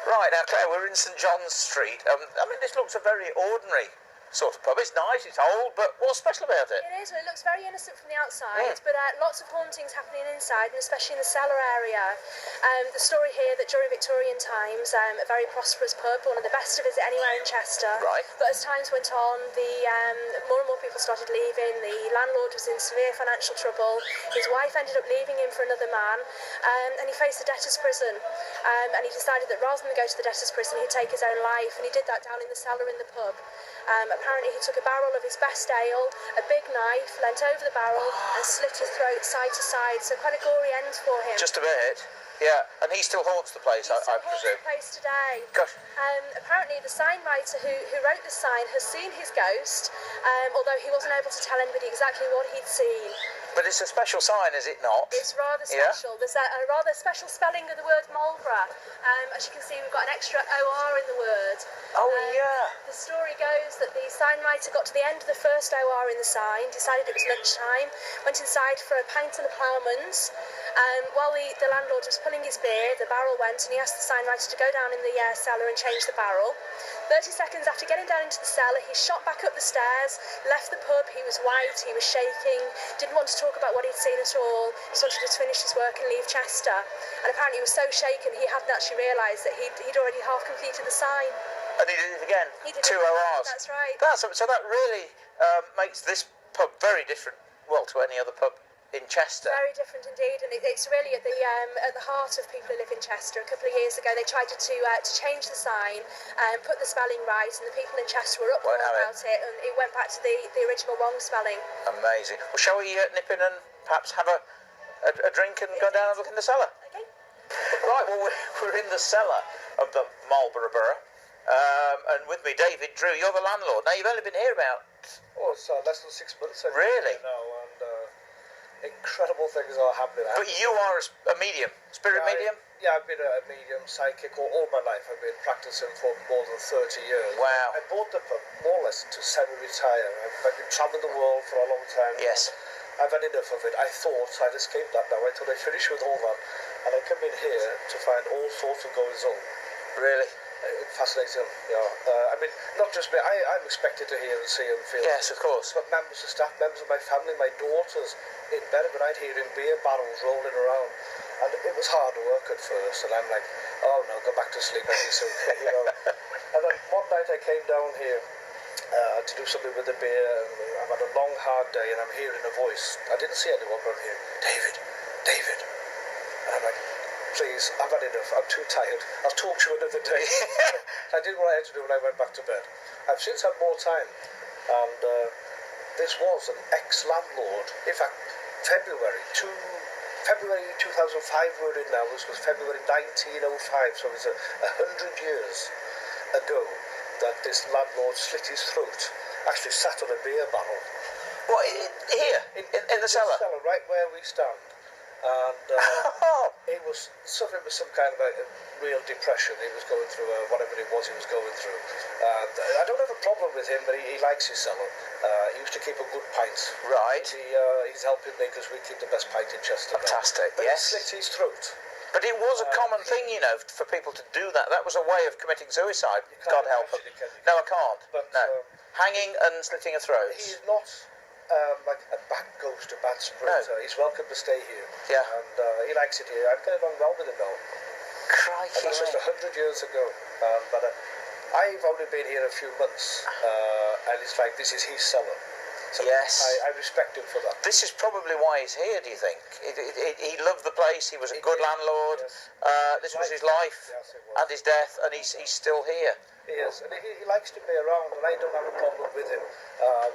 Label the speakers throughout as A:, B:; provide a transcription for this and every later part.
A: Right, now Claire, we're in St John's Street. I mean, this looks a very ordinary sort of pub. It's nice, it's old, but what's special about it?
B: It is, well, it looks very innocent from the outside, but lots of hauntings happening inside, and especially in the cellar area. The story here that during Victorian times, a very prosperous pub, one of the best to visit anywhere in Chester.
A: Right.
B: But as times went on, more and more people started leaving. The landlord was in severe financial trouble. His wife ended up leaving him for another man, and he faced a debtor's prison. And he decided that rather than go to the debtor's prison, he'd take his own life, and he did that down in the cellar in the pub. Apparently he took a barrel of his best ale, a big knife, leant over the barrel and slit his throat side to side, so quite a gory end for him.
A: Just a bit, yeah. And he still haunts the place, I
B: Haunts
A: presume.
B: the place today.
A: Gosh.
B: Apparently the sign writer who wrote the sign has seen his ghost, although he wasn't able to tell anybody exactly what he'd seen.
A: But it's a special sign, is it not?
B: It's rather special.
A: Yeah.
B: There's a rather special spelling of the word Marlborough. As you can see, we've got an extra OR in the word.
A: Oh, yeah.
B: The story goes that the sign writer got to the end of the first OR in the sign, decided it was lunchtime, went inside for a pint and a ploughman's. While the landlord was pulling his beer, the barrel went, and he asked the sign writer to go down in the cellar and change the barrel. 30 seconds after getting down into the cellar, he shot back up the stairs, left the pub. He was white, he was shaking, didn't want to talk about what he'd seen at all, just wanted to finish his work and leave Chester. And apparently he was so shaken he hadn't actually realised that he'd already half completed the sign.
A: And he did it again?
B: He did
A: 2
B: it.
A: ORs?
B: That's right.
A: So that really makes this pub very different, well, to any other pub in Chester.
B: Very different indeed, and it's really at the heart of people who live in Chester. A couple of years ago they tried to change the sign and put the spelling right, and the people in Chester were uproar about it, and it went back to the original wrong spelling.
A: Amazing. Well, shall we nip in and perhaps have a drink and go down and look in the cellar?
B: Okay.
A: Right, well, we're in the cellar of the Marlborough Borough, and with me, David Drew, you're the landlord. Now, you've only been here about...
C: Oh, it's less than 6 months.
A: Really?
C: Now, and incredible things are happening.
A: But you are a medium, spirit medium?
C: Yeah, I've been a medium psychic all my life. I've been practicing for more than 30 years.
A: Wow.
C: I bought the pub more or less to semi-retire. I've been travelling the world for a long time.
A: Yes.
C: I've had enough of it. I thought I'd escaped that now. I thought I'd finish with all that. And I come in here to find all sorts of goings on.
A: Really?
C: Fascinating, yeah. I mean, not just me. I'm expected to hear and see and feel.
A: Yes, of course.
C: But members of staff, members of my family, my daughters in bed at night hearing beer barrels rolling around. And it was hard work at first. And I'm like, oh no, go back to sleep. I'll be so okay, you know. And then one night I came down here to do something with the beer. And I've had a long, hard day, and I'm hearing a voice. I didn't see anyone, but I'm hearing, David, David. And I'm like, please, I've had enough. I'm too tired. I'll talk to you another day. I did what I had to do when I went back to bed. I've since had more time, and this was an ex-landlord. In fact, February 2005 we're in now. This was February 1905, so it's 100 years ago that this landlord slit his throat. Actually sat on a beer barrel.
A: What, here? In the cellar?
C: In the cellar, right where we stand. And he was suffering with some kind of a real depression. He was going through whatever it was he was going through. And I don't have a problem with him, but he likes his cellar. He used to keep a good pint.
A: Right.
C: He's helping me because we keep the best pint in Chester.
A: Fantastic,
C: But
A: yes.
C: he slit his throat.
A: But it was a common thing, you know, for people to do that. That was a way of committing suicide. God help them. No, I can't.
C: But,
A: no. Hanging and slitting a throat.
C: He's not like a bad ghost, a bad spirit.
A: No.
C: He's welcome to stay here.
A: Yeah.
C: And he likes it here. I'm getting on well with him now.
A: Crikey.
C: And that's just 100 years ago. But I've only been here a few months. And it's like, this is his cellar. So
A: yes.
C: I respect him for that.
A: This is probably why he's here, do you think? He loved the place, he was a good landlord,
C: yes.
A: This was his life and his death, and he's still here.
C: He is, and he likes to be around, and I don't have a problem with him.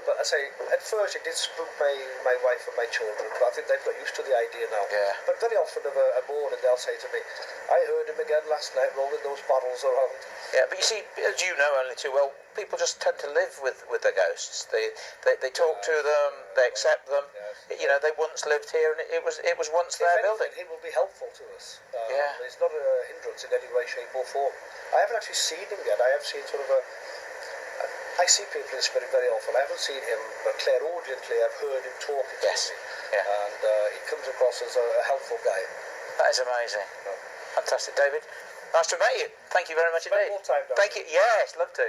C: But I say, at first it did spook my wife and my children, but I think they've got used to the idea now.
A: Yeah.
C: But very often of a morning they'll say to me, I heard him again last night rolling those bottles around.
A: Yeah, but you see, as you know only too well, people just tend to live with their ghosts. They talk to them, they accept them.
C: Yes.
A: You know, they once lived here, and it was once their building.
C: He will be helpful to us.
A: Yeah.
C: It's not a hindrance in any way, shape or form. I haven't actually seen him yet. I have seen sort of I see people in spirit very often. I haven't seen him, but clairaudiently I've heard him talking to me.
A: Yeah.
C: And he comes across as a helpful guy.
A: That is amazing. Fantastic. David, Nice to meet you. Thank you very much
C: Spend
A: indeed.
C: more time down
A: Thank you. Yes, love to.